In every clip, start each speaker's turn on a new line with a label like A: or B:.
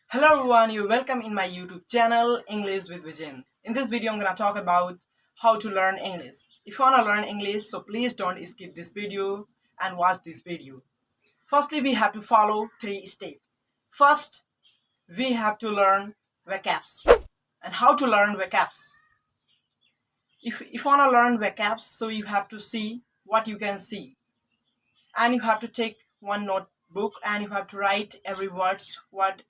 A: Hello everyone, you're welcome in my YouTube channel English with Vision. In this video I'm gonna talk about how to learn English. If you wanna learn English, so please don't skip this video and watch this video. Firstly, we have to follow 3 steps. First, we have to learn vocabs. And how to learn vocabs? If you wanna learn vocabs, so you have to see what you can see. And you have to take one notebook and you have to write every words what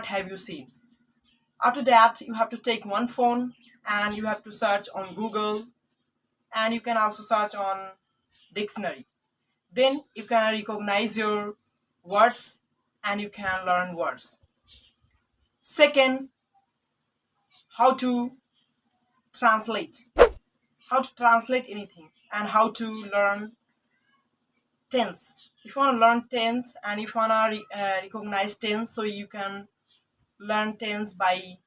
A: have you seen. After that, you have to take one phone and you have to search on Google, and you can also search on dictionary. Then you can recognize your words and you can learn words. Second, how to translate. How to translate anything and how to learn tense. If you want to learn tense and if you want to recognize tense, so you can learn tense by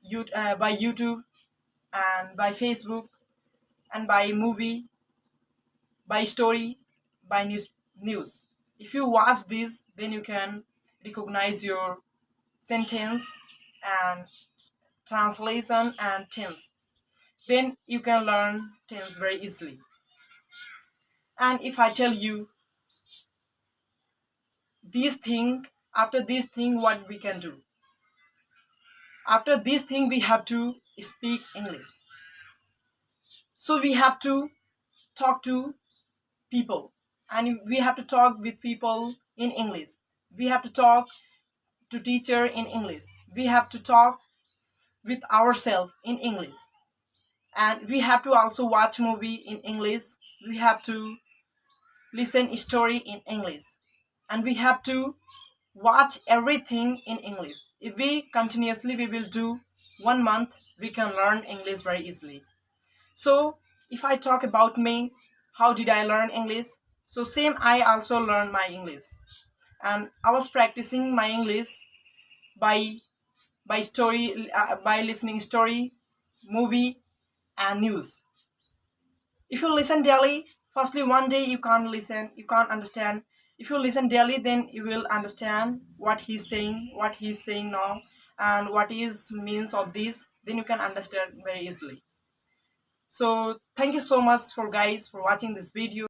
A: YouTube and by Facebook and by movie, by story, by news. If you watch this, then you can recognize your sentence and translation and tense. Then you can learn tense very easily. And if I tell you this thing, after this thing, what we can do? After this thing, we have to speak English. So we have to talk to people and we have to talk with people in English. We have to talk to teacher in English. We have to talk with ourselves in English. And we have to also watch movie in English. We have to listen story in English. And we have to watch everything in English. If we will do 1 month, we can learn English very easily. So if I talk about me, how did I learn English? So same, I also learned my English. And I was practicing my English by by listening story, movie, and news. If you listen daily, firstly one day you can't listen, you can't understand. If you listen daily, then you will understand what he's saying now, and what is means of this. Then you can understand very easily. So thank you so much for guys for watching this video.